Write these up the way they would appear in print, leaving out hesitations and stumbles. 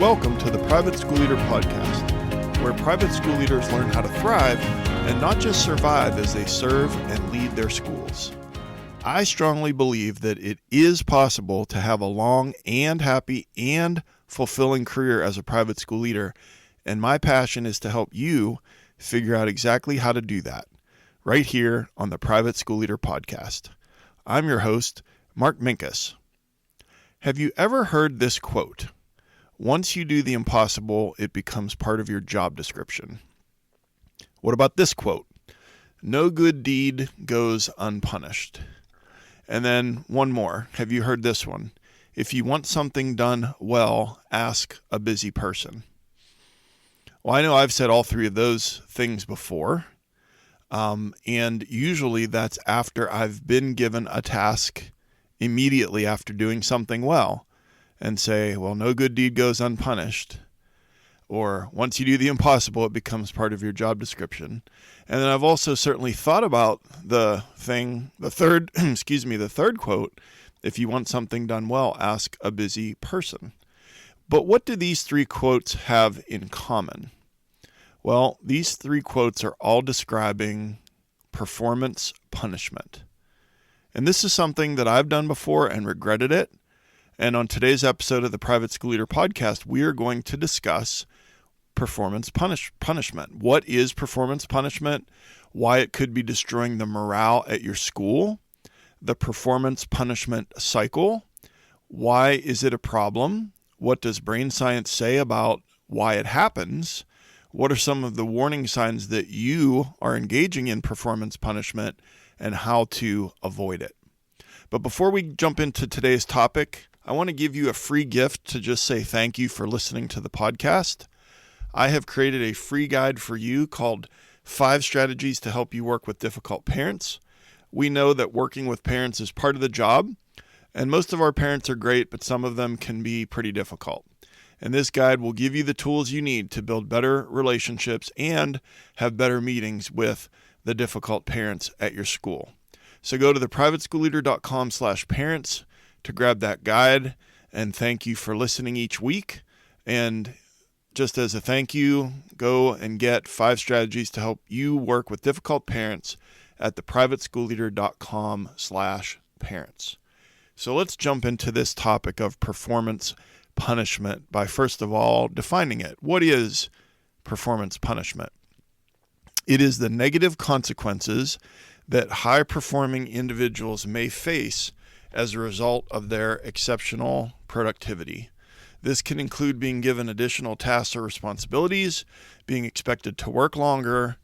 Welcome to the Private School Leader Podcast, where private school leaders learn how to thrive and not just survive as they serve and lead their schools. I strongly believe that it is possible to have a long and happy and fulfilling career as a private school leader, and my passion is to help you figure out exactly how to do that right here on the Private School Leader Podcast. I'm your host, Mark Minkus. Have you ever heard this quote? Once you do the impossible, it becomes part of your job description. What about this quote? No good deed goes unpunished. And then one more. Have you heard this one? If you want something done well, ask a busy person. Well, I know I've said all three of those things before. And usually that's after I've been given a task immediately after doing something well. And say, well, no good deed goes unpunished. Or once you do the impossible, it becomes part of your job description. And then I've also certainly thought about the third quote, if you want something done well, ask a busy person. But what do these three quotes have in common? Well, these three quotes are all describing performance punishment. And this is something that I've done before and regretted it. And on today's episode of the Private School Leader Podcast, we are going to discuss performance punishment. What is performance punishment? Why it could be destroying the morale at your school? The performance punishment cycle? Why is it a problem? What does brain science say about why it happens? What are some of the warning signs that you are engaging in performance punishment and how to avoid it? But before we jump into today's topic, I want to give you a free gift to just say thank you for listening to the podcast. I have created a free guide for you called 5 Strategies to Help You Work with Difficult Parents. We know that working with parents is part of the job, and most of our parents are great, but some of them can be pretty difficult. And this guide will give you the tools you need to build better relationships and have better meetings with the difficult parents at your school. So go to theprivateschoolleader.com/parents to grab that guide, and thank you for listening each week. And just as a thank you, go and get 5 strategies to help you work with difficult parents at theprivateschoolleader.com/parents. So let's jump into this topic of performance punishment by first of all defining it. What is performance punishment? It is the negative consequences that high-performing individuals may face as a result of their exceptional productivity. This can include being given additional tasks or responsibilities, being expected to work longer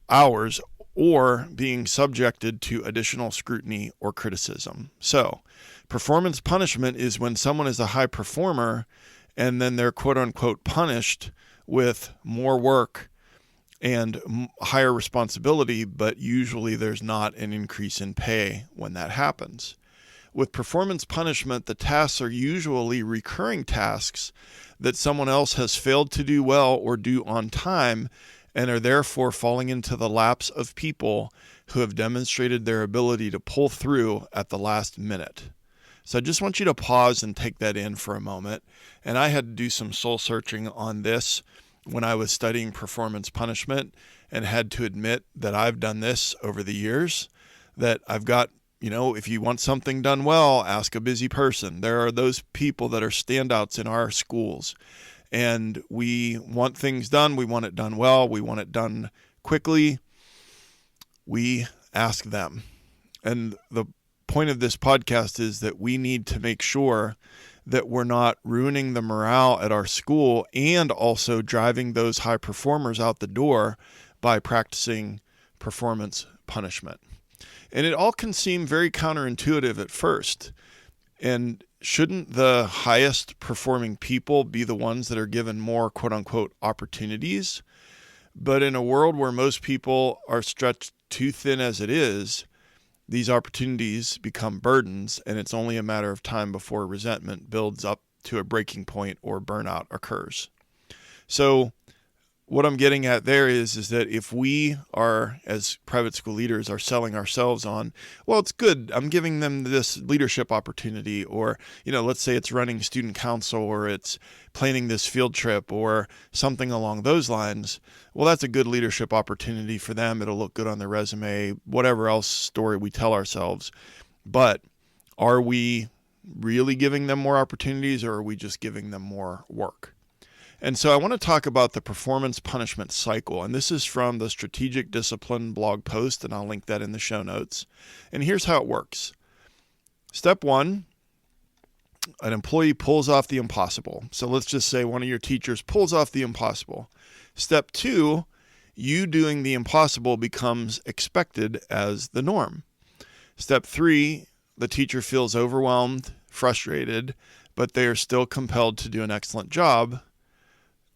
hours, or being subjected to additional scrutiny or criticism. So, performance punishment is when someone is a high performer and then they're quote-unquote punished with more work and higher responsibility, but usually there's not an increase in pay when that happens. With performance punishment, the tasks are usually recurring tasks that someone else has failed to do well or do on time and are therefore falling into the laps of people who have demonstrated their ability to pull through at the last minute. So I just want you to pause and take that in for a moment. And I had to do some soul searching on this when I was studying performance punishment and had to admit that I've done this over the years, that I've got if you want something done well, ask a busy person. There are those people that are standouts in our schools. And we want things done. We want it done well. We want it done quickly. We ask them. And the point of this podcast is that we need to make sure that we're not ruining the morale at our school and also driving those high performers out the door by practicing performance punishment. And it all can seem very counterintuitive at first. And shouldn't the highest performing people be the ones that are given more quote unquote opportunities? But in a world where most people are stretched too thin as it is, these opportunities become burdens, and it's only a matter of time before resentment builds up to a breaking point or burnout occurs. So what I'm getting at there is that if we are, as private school leaders, are selling ourselves on, well, it's good, I'm giving them this leadership opportunity, or, let's say it's running student council, or it's planning this field trip, or something along those lines. Well, that's a good leadership opportunity for them. It'll look good on their resume, whatever else story we tell ourselves. But are we really giving them more opportunities, or are we just giving them more work? And so I want to talk about the performance punishment cycle. And this is from the Strategic Discipline blog post, and I'll link that in the show notes. And here's how it works. Step 1, an employee pulls off the impossible. So let's just say one of your teachers pulls off the impossible. Step 2, you doing the impossible becomes expected as the norm. Step 3, the teacher feels overwhelmed, frustrated, but they are still compelled to do an excellent job.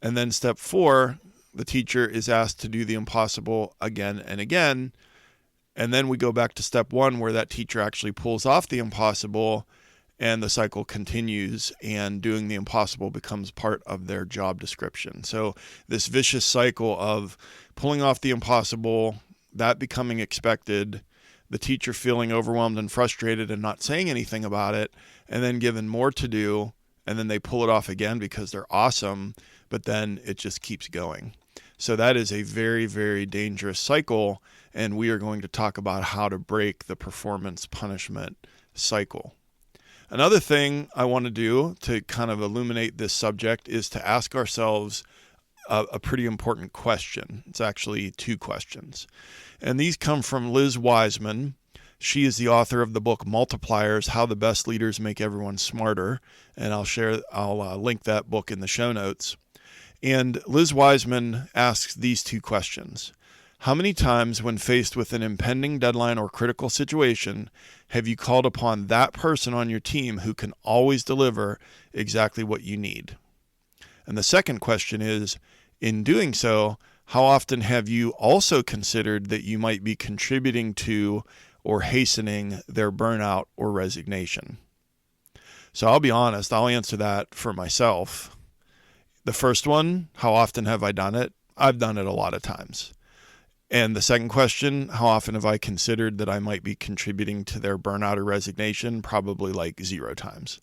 And then step 4, the teacher is asked to do the impossible again and again. And then we go back to step 1, where that teacher actually pulls off the impossible, and the cycle continues, and doing the impossible becomes part of their job description. So this vicious cycle of pulling off the impossible, that becoming expected, the teacher feeling overwhelmed and frustrated and not saying anything about it, and then given more to do, and then they pull it off again because they're awesome, but then it just keeps going. So that is a very, very dangerous cycle, and we are going to talk about how to break the performance punishment cycle. Another thing I want to do to kind of illuminate this subject is to ask ourselves a pretty important question. It's actually 2 questions. And these come from Liz Wiseman. She is the author of the book Multipliers: How the Best Leaders Make Everyone Smarter. And I'll link that book in the show notes. And Liz Wiseman asks these 2 questions. How many times, when faced with an impending deadline or critical situation, have you called upon that person on your team who can always deliver exactly what you need? And the second question is, in doing so, how often have you also considered that you might be contributing to or hastening their burnout or resignation? So I'll be honest, I'll answer that for myself. The first one, how often have I done it? I've done it a lot of times. And the second question, how often have I considered that I might be contributing to their burnout or resignation? Probably like 0 times.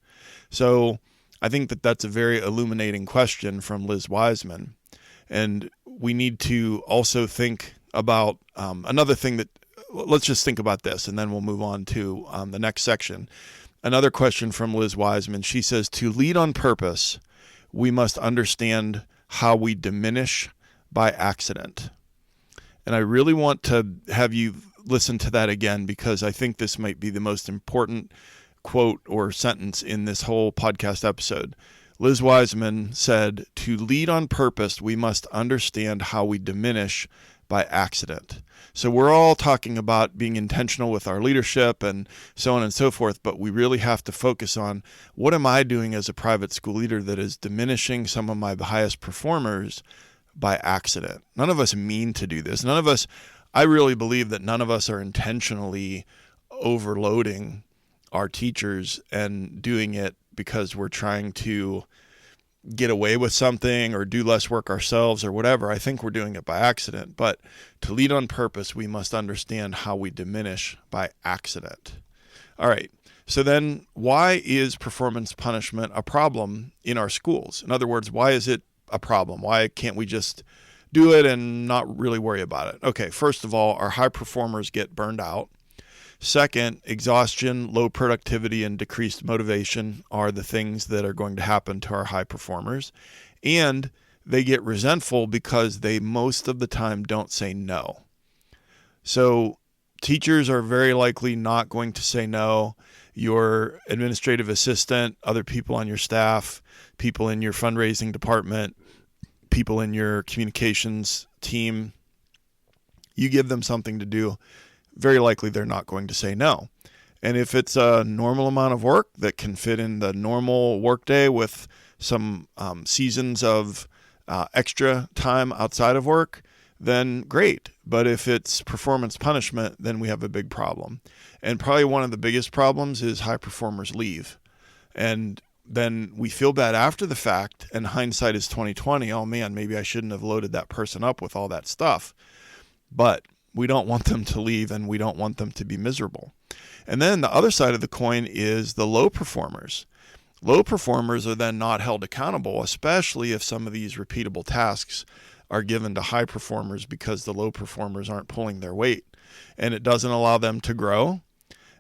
So I think that that's a very illuminating question from Liz Wiseman. And we need to also think about another thing that, let's just think about this, and then we'll move on to the next section. Another question from Liz Wiseman. She says, to lead on purpose, we must understand how we diminish by accident. And I really want to have you listen to that again, because I think this might be the most important quote or sentence in this whole podcast episode. Liz Wiseman said, to lead on purpose, we must understand how we diminish by accident. So we're all talking about being intentional with our leadership and so on and so forth, but we really have to focus on, what am I doing as a private school leader that is diminishing some of my highest performers by accident? None of us mean to do this. I really believe that none of us are intentionally overloading our teachers and doing it because we're trying to get away with something or do less work ourselves or whatever. I think we're doing it by accident. But to lead on purpose, we must understand how we diminish by accident. All right. So then, why is performance punishment a problem in our schools? In other words, why is it a problem? Why can't we just do it and not really worry about it? Okay, first of all, our high performers get burned out. Second, exhaustion, low productivity, and decreased motivation are the things that are going to happen to our high performers. And they get resentful because they most of the time don't say no. So teachers are very likely not going to say no. Your administrative assistant, other people on your staff, people in your fundraising department, people in your communications team, you give them something to do, very likely they're not going to say no. And if it's a normal amount of work that can fit in the normal workday with some seasons of extra time outside of work, then great. But if it's performance punishment, then we have a big problem. And probably one of the biggest problems is high performers leave. And then we feel bad after the fact, and hindsight is 2020. Oh man, maybe I shouldn't have loaded that person up with all that stuff. But we don't want them to leave, and we don't want them to be miserable. And then the other side of the coin is the low performers. Low performers are then not held accountable, especially if some of these repeatable tasks are given to high performers, because the low performers aren't pulling their weight, and it doesn't allow them to grow.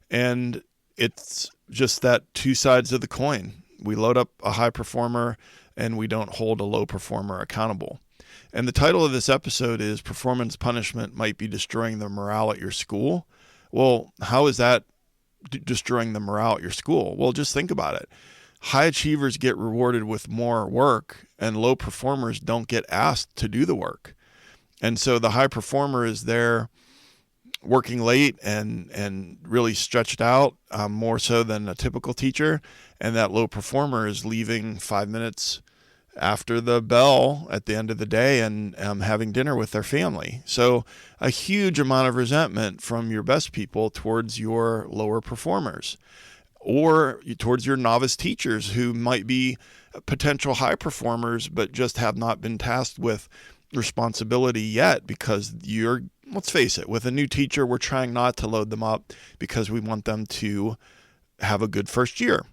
And it's just that two sides of the coin. We load up a high performer and we don't hold a low performer accountable. And the title of this episode is Performance Punishment Might Be Destroying the Morale at Your School. Well, how is that destroying the morale at your school? Well, just think about it. High achievers get rewarded with more work, and low performers don't get asked to do the work. And so the high performer is there working late and really stretched out, more so than a typical teacher. And that low performer is leaving 5 minutes after the bell at the end of the day and having dinner with their family. So a huge amount of resentment from your best people towards your lower performers, or towards your novice teachers who might be potential high performers but just have not been tasked with responsibility yet, because let's face it, with a new teacher, we're trying not to load them up because we want them to have a good first year.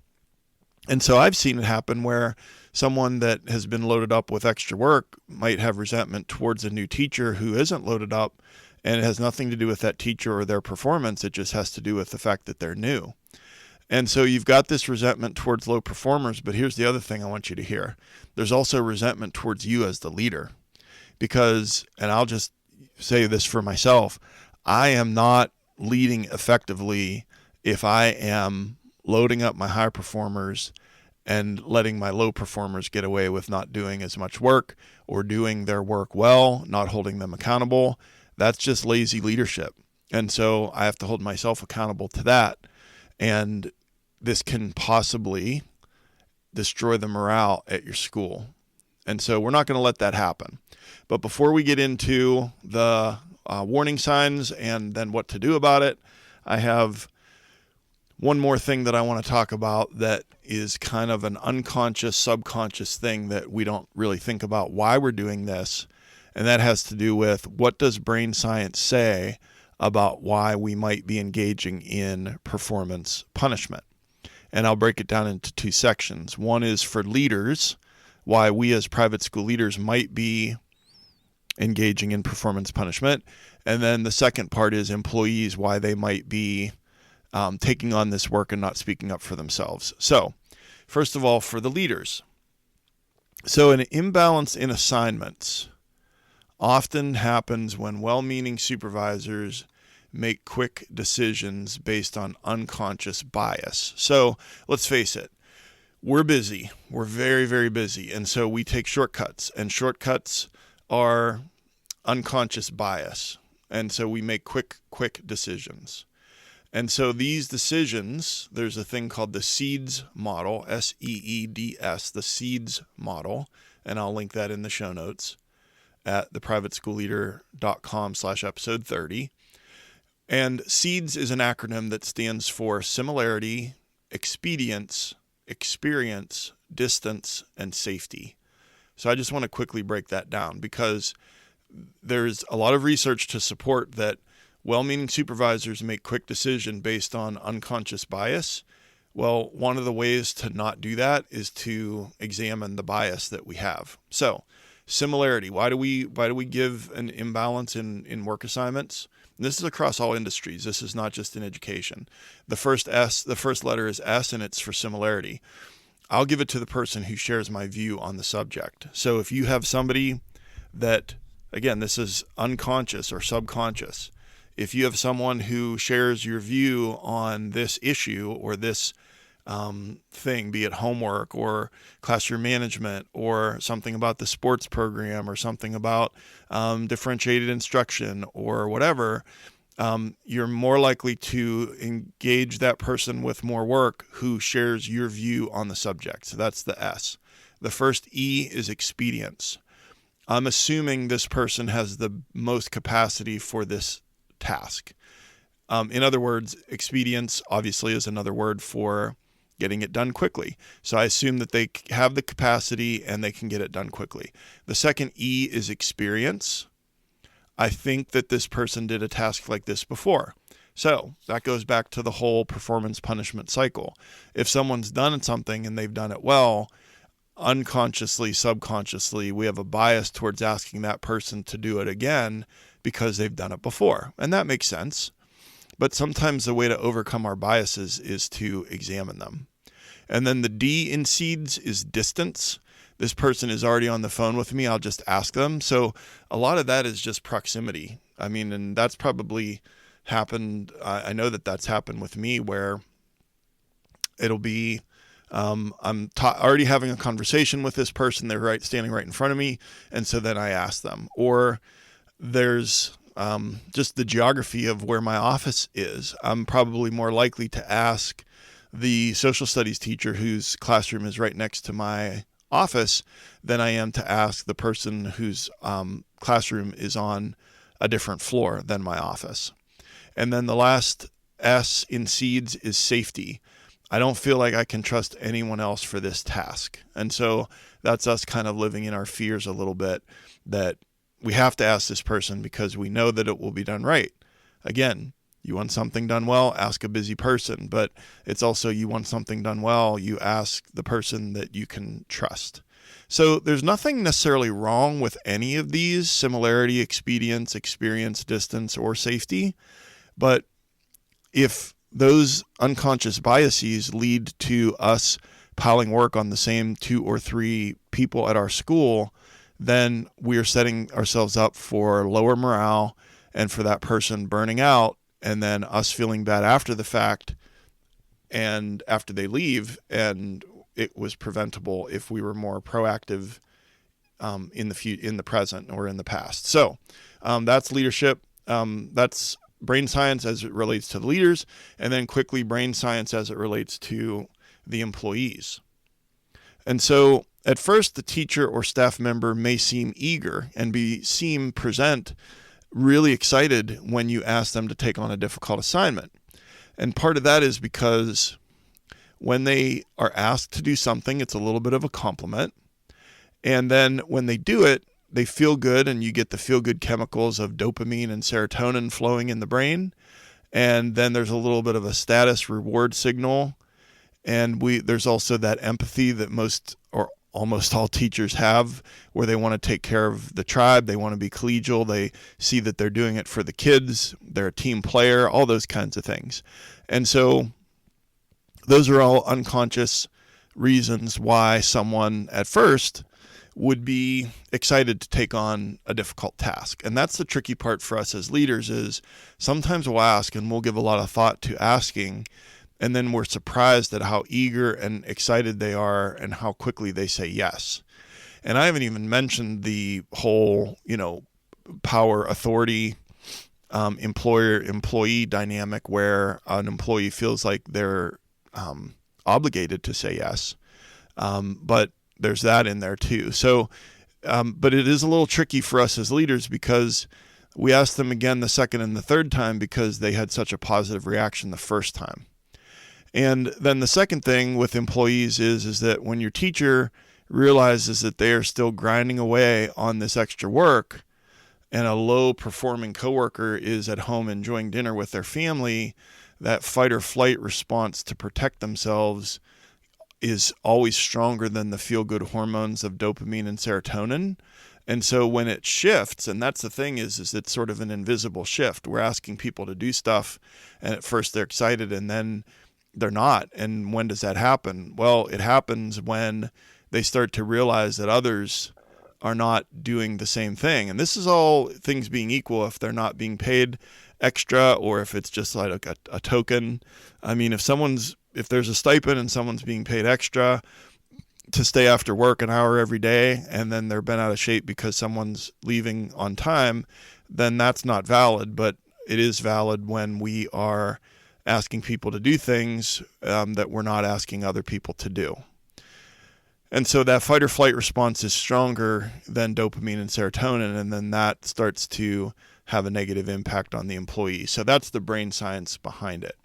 And so I've seen it happen where someone that has been loaded up with extra work might have resentment towards a new teacher who isn't loaded up, and it has nothing to do with that teacher or their performance. It just has to do with the fact that they're new. And so you've got this resentment towards low performers, but here's the other thing I want you to hear. There's also resentment towards you as the leader, because, and I'll just say this for myself, I am not leading effectively if I am loading up my high performers and letting my low performers get away with not doing as much work, or doing their work well, not holding them accountable. That's just lazy leadership. And so I have to hold myself accountable to that. And this can possibly destroy the morale at your school. And so we're not going to let that happen. But before we get into the warning signs and then what to do about it, I have one more thing that I want to talk about that is kind of an unconscious, subconscious thing that we don't really think about why we're doing this. And that has to do with, what does brain science say about why we might be engaging in performance punishment? And I'll break it down into two sections. One is for leaders, why we as private school leaders might be engaging in performance punishment. And then the second part is employees, why they might be taking on this work and not speaking up for themselves. So first of all, for the leaders. So an imbalance in assignments often happens when well-meaning supervisors make quick decisions based on unconscious bias. So let's face it, we're busy. We're very, very busy. And so we take shortcuts, and shortcuts are unconscious bias. And so we make quick decisions. And so these decisions, there's a thing called the S.E.E.D.S model, S-E.E.D.S, the S.E.E.D.S model, and I'll link that in the show notes at theprivateschoolleader.com/episode 30. And S.E.E.D.S is an acronym that stands for similarity, expedience, experience, distance, and safety. So I just want to quickly break that down, because there's a lot of research to support that well-meaning supervisors make quick decisions based on unconscious bias. Well, one of the ways to not do that is to examine the bias that we have. So, similarity. Why do we give an imbalance in work assignments? And this is across all industries. This is not just in education. The first letter is S, and it's for similarity. I'll give it to the person who shares my view on the subject. So if you have somebody that, again, this is unconscious or subconscious, if you have someone who shares your view on this issue or this thing, be it homework or classroom management or something about the sports program or something about differentiated instruction or whatever, you're more likely to engage that person with more work who shares your view on the subject. So that's the S. The first E is expedience. I'm assuming this person has the most capacity for this task. In other words, expedience obviously is another word for getting it done quickly. So I assume that they have the capacity and they can get it done quickly. The second E is experience. I think that this person did a task like this before. So that goes back to the whole performance punishment cycle. If someone's done something and they've done it well, unconsciously, subconsciously, we have a bias towards asking that person to do it again because they've done it before. And that makes sense. But sometimes the way to overcome our biases is to examine them. And then the D in S.E.E.D.S is distance. This person is already on the phone with me. I'll just ask them. So a lot of that is just proximity. I mean, and that's probably happened. I know that that's happened with me where it'll be, I'm already having a conversation with this person. They're standing right in front of me. And so then I ask them. Or there's just the geography of where my office is. I'm probably more likely to ask the social studies teacher whose classroom is right next to my office than I am to ask the person whose classroom is on a different floor than my office. And then the last S in S.E.E.D.S is safety. I don't feel like I can trust anyone else for this task. And so that's us kind of living in our fears a little bit, that we have to ask this person because we know that it will be done right. Again, you want something done well, ask a busy person. But it's also, you want something done well, you ask the person that you can trust. So there's nothing necessarily wrong with any of these: similarity, expedience, experience, distance, or safety. But if those unconscious biases lead to us piling work on the same 2 or 3 people at our school, then we're setting ourselves up for lower morale and for that person burning out, and then us feeling bad after the fact and after they leave. And it was preventable if we were more proactive in the present or in the past. So that's leadership. That's brain science as it relates to the leaders, and then quickly brain science as it relates to the employees. And so at first, the teacher or staff member may seem eager and present really excited when you ask them to take on a difficult assignment. And part of that is because when they are asked to do something, it's a little bit of a compliment. And then when they do it, they feel good, and you get the feel-good chemicals of dopamine and serotonin flowing in the brain. And then there's a little bit of a status reward signal. And there's also that empathy that most or almost all teachers have, where they want to take care of the tribe. They want to be collegial. They see that they're doing it for the kids. They're a team player, all those kinds of things. And so those are all unconscious reasons why someone at first would be excited to take on a difficult task. And that's the tricky part for us as leaders, is sometimes we'll ask and we'll give a lot of thought to asking, and then we're surprised at how eager and excited they are and how quickly they say yes. And I haven't even mentioned the whole, power, authority, employer-employee dynamic, where an employee feels like they're obligated to say yes. But there's that in there too. So, but it is a little tricky for us as leaders, because we ask them again the second and the third time because they had such a positive reaction the first time. And then the second thing with employees is that when your teacher realizes that they are still grinding away on this extra work, and a low-performing coworker is at home enjoying dinner with their family, that fight or flight response to protect themselves is always stronger than the feel-good hormones of dopamine and serotonin. And so when it shifts, and that's the thing is it's sort of an invisible shift. We're asking people to do stuff, and at first they're excited, and then they're not. And when does that happen? Well, it happens when they start to realize that others are not doing the same thing. And this is all things being equal. If they're not being paid extra, or if it's just like a token. I mean, if there's a stipend and someone's being paid extra to stay after work an hour every day, and then they're bent out of shape because someone's leaving on time, then that's not valid. But it is valid when we are asking people to do things that we're not asking other people to do. And so that fight or flight response is stronger than dopamine and serotonin, and then that starts to have a negative impact on the employee. So that's the brain science behind it.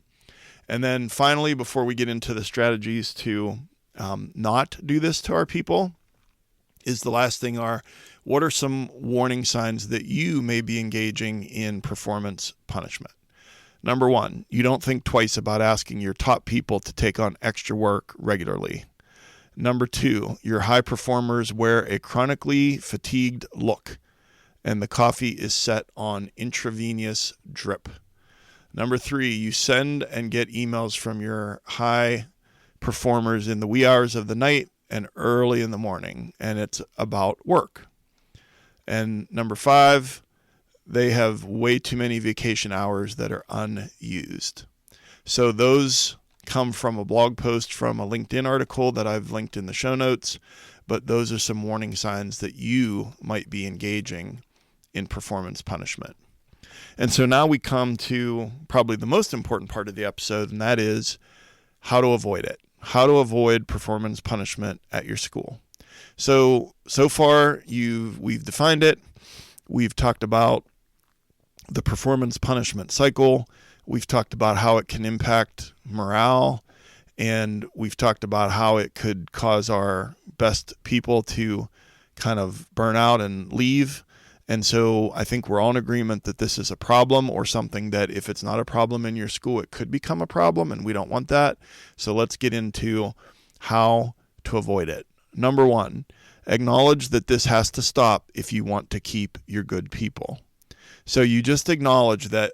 And then finally, before we get into the strategies to not do this to our people, is the last thing are, what are some warning signs that you may be engaging in performance punishment? Number one, you don't think twice about asking your top people to take on extra work regularly. Number two, your high performers wear a chronically fatigued look, and the coffee is set on intravenous drip. Number three, you send and get emails from your high performers in the wee hours of the night and early in the morning, and it's about work. And number five, they have way too many vacation hours that are unused. So those come from a blog post from a LinkedIn article that I've linked in the show notes, but those are some warning signs that you might be engaging in performance punishment. And so now we come to probably the most important part of the episode, and that is how to avoid it. How to avoid performance punishment at your school. So far we've defined it. We've talked about the performance punishment cycle. We've talked about how it can impact morale, and we've talked about how it could cause our best people to kind of burn out and leave. And so I think we're all in agreement that this is a problem, or something that if it's not a problem in your school, it could become a problem, and we don't want that. So let's get into how to avoid it. Number one, acknowledge that this has to stop if you want to keep your good people. So you just acknowledge that,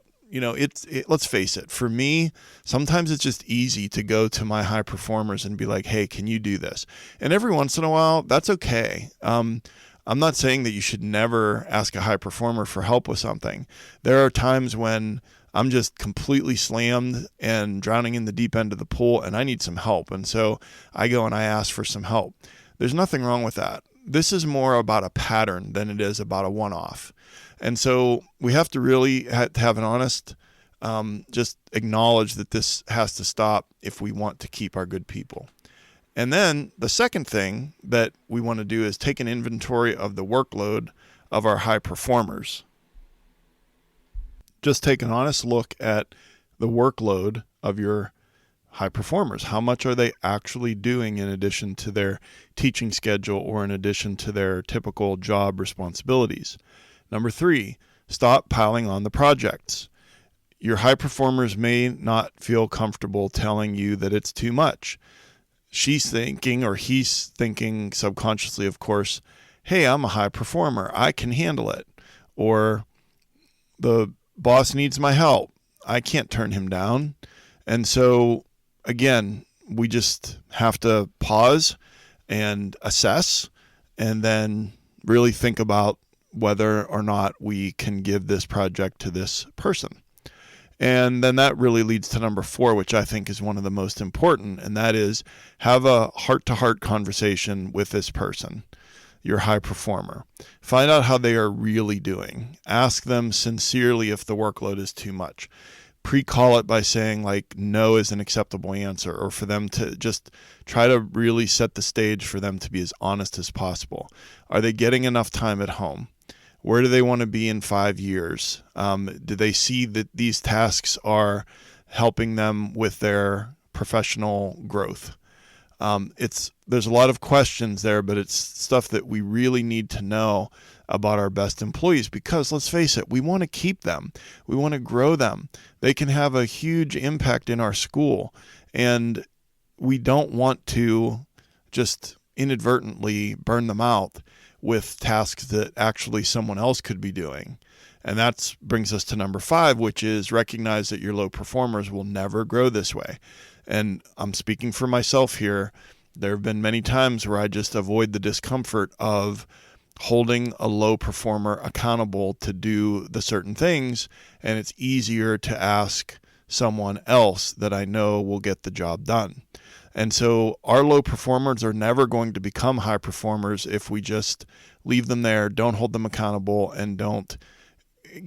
let's face it, for me, sometimes it's just easy to go to my high performers and be like, hey, can you do this? And every once in a while, that's okay. I'm not saying that you should never ask a high performer for help with something. There are times when I'm just completely slammed and drowning in the deep end of the pool, and I need some help. And so I go and I ask for some help. There's nothing wrong with that. This is more about a pattern than it is about a one-off. And so we have to really have an honest, just acknowledge that this has to stop if we want to keep our good people. And then the second thing that we want to do is take an inventory of the workload of our high performers. Just take an honest look at the workload of your high performers. How much are they actually doing in addition to their teaching schedule or in addition to their typical job responsibilities? Number three, stop piling on the projects. Your high performers may not feel comfortable telling you that it's too much. She's thinking, or he's thinking subconsciously, of course, hey, I'm a high performer. I can handle it. Or the boss needs my help. I can't turn him down. And so, again, we just have to pause and assess, and then really think about whether or not we can give this project to this person. And then that really leads to number four, which I think is one of the most important, and that is have a heart-to-heart conversation with this person, your high performer. Find out how they are really doing. Ask them sincerely if the workload is too much. Pre-call it by saying like no is an acceptable answer, or for them to just try to really set the stage for them to be as honest as possible. Are they getting enough time at home? Where do they want to be in 5 years? Do they see that these tasks are helping them with their professional growth? There's a lot of questions there, but it's stuff that we really need to know about our best employees, because let's face it, we want to keep them. We want to grow them. They can have a huge impact in our school, and we don't want to just inadvertently burn them out with tasks that actually someone else could be doing. And that brings us to number five, which is recognize that your low performers will never grow this way. And I'm speaking for myself here. There have been many times where I just avoid the discomfort of holding a low performer accountable to do the certain things, and it's easier to ask someone else that I know will get the job done. And so our low performers are never going to become high performers if we just leave them there, don't hold them accountable, and don't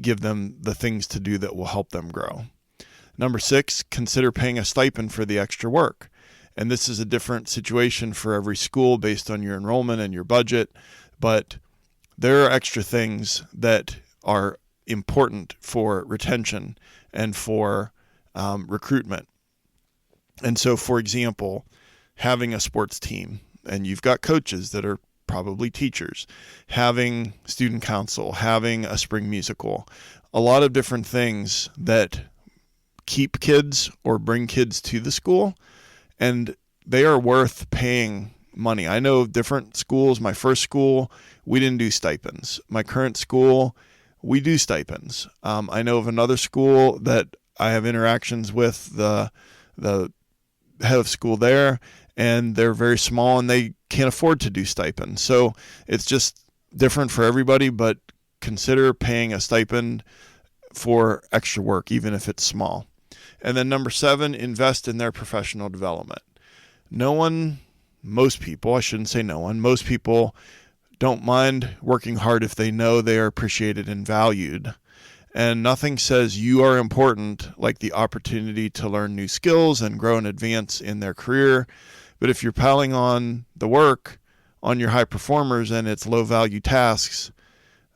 give them the things to do that will help them grow. Number six, consider paying a stipend for the extra work. And this is a different situation for every school based on your enrollment and your budget, but there are extra things that are important for retention and for recruitment. And so, for example, having a sports team, and you've got coaches that are probably teachers, having student council, having a spring musical, a lot of different things that keep kids or bring kids to the school, and they are worth paying money. I know different schools. My first school, we didn't do stipends. My current school, we do stipends. I know of another school that I have interactions with the head of school there, and they're very small and they can't afford to do stipends. So it's just different for everybody, but consider paying a stipend for extra work, even if it's small. And then number 7, invest in their professional development. Most people don't mind working hard if they know they are appreciated and valued. And nothing says you are important like the opportunity to learn new skills and grow and advance in their career. But if you're piling on the work on your high performers and it's low value tasks,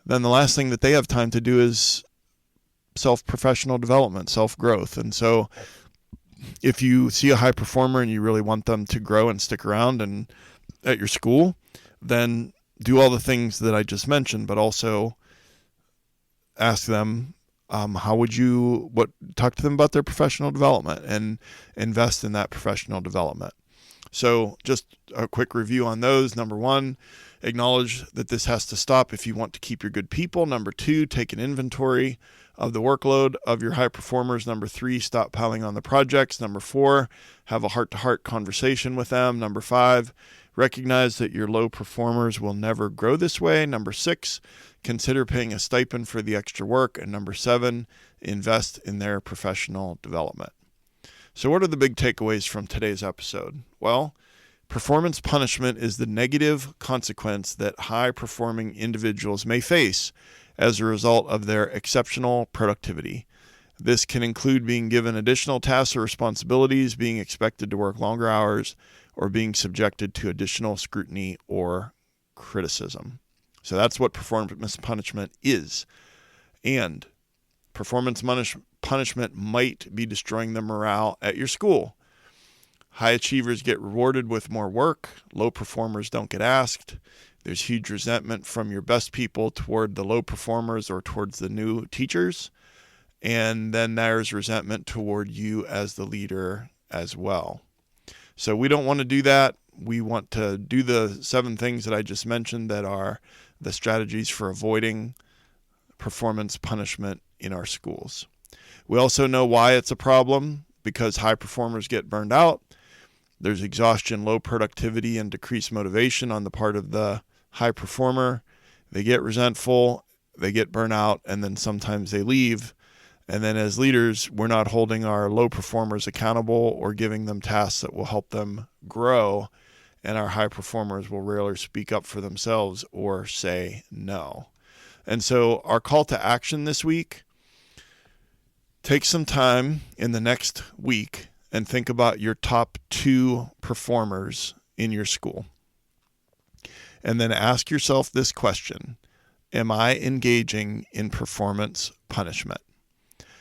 then the last thing that they have time to do is self-professional development, self-growth. And so if you see a high performer and you really want them to grow and stick around and at your school, then do all the things that I just mentioned, but also ask them, talk to them about their professional development and invest in that professional development. So just a quick review on those. Number 1, acknowledge that this has to stop if you want to keep your good people. Number 2, take an inventory of the workload of your high performers. Number 3, stop piling on the projects. Number 4, have a heart-to-heart conversation with them. Number 5, recognize that your low performers will never grow this way. Number 6, consider paying a stipend for the extra work. And number 7, invest in their professional development. So what are the big takeaways from today's episode? Well, performance punishment is the negative consequence that high-performing individuals may face as a result of their exceptional productivity. This can include being given additional tasks or responsibilities, being expected to work longer hours, or being subjected to additional scrutiny or criticism. So that's what performance punishment is. And performance punishment might be destroying the morale at your school. High achievers get rewarded with more work. Low performers don't get asked. There's huge resentment from your best people toward the low performers or towards the new teachers. And then there's resentment toward you as the leader as well. So we don't want to do that. We want to do the 7 things that I just mentioned that are the strategies for avoiding performance punishment in our schools. We also know why it's a problem, because high performers get burned out. There's exhaustion, low productivity, and decreased motivation on the part of the high performer. They get resentful, they get burnt out, and then sometimes they leave. And then as leaders, we're not holding our low performers accountable or giving them tasks that will help them grow. And our high performers will rarely speak up for themselves or say no. And so our call to action this week, take some time in the next week and think about your top 2 performers in your school. And then ask yourself this question: am I engaging in performance punishment?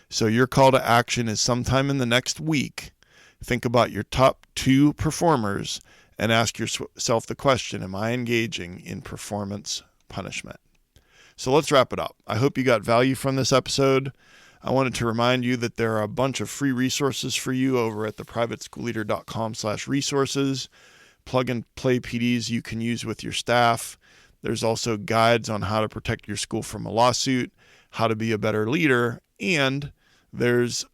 So your call to action is sometime in the next week, think about your top 2 performers and ask yourself the question, am I engaging in performance punishment? So let's wrap it up. I hope you got value from this episode. I wanted to remind you that there are a bunch of free resources for you over at theprivateschoolleader.com/resources. Plug and play PDs you can use with your staff. There's also guides on how to protect your school from a lawsuit, how to be a better leader, and there's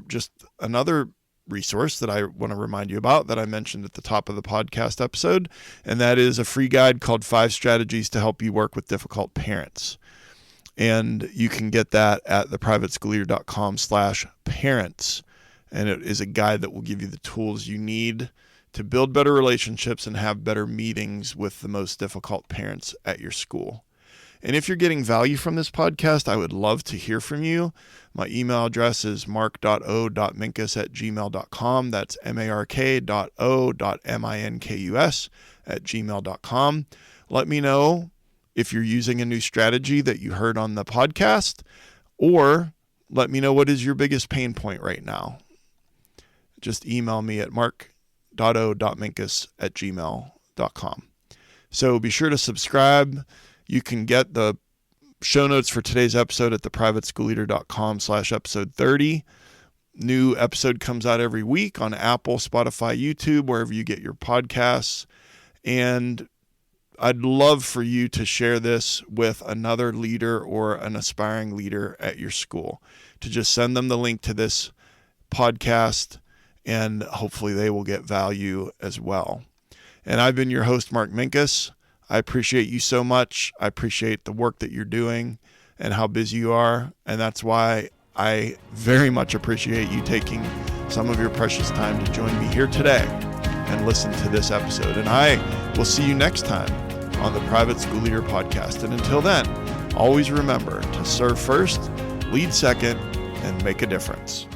just another resource that I want to remind you about that I mentioned at the top of the podcast episode, and that is a free guide called 5 Strategies to Help You Work with Difficult Parents. And you can get that at theprivateschoolleader.com/parents. And it is a guide that will give you the tools you need to build better relationships and have better meetings with the most difficult parents at your school. And if you're getting value from this podcast, I would love to hear from you. My email address is mark.o.minkus@gmail.com. That's mark.o.minkus@gmail.com. Let me know if you're using a new strategy that you heard on the podcast, or let me know what is your biggest pain point right now. just email me at mark.o.minkus@gmail.com. So be sure to subscribe. You can get the show notes for today's episode at theprivateschoolleader.com/episode 30. New episode comes out every week on Apple, Spotify, YouTube, wherever you get your podcasts. And I'd love for you to share this with another leader or an aspiring leader at your school, to just send them the link to this podcast, and hopefully they will get value as well. And I've been your host, Mark Minkus. I appreciate you so much. I appreciate the work that you're doing and how busy you are. And that's why I very much appreciate you taking some of your precious time to join me here today and listen to this episode. And I will see you next time on the Private School Leader Podcast. And until then, always remember to serve first, lead second, and make a difference.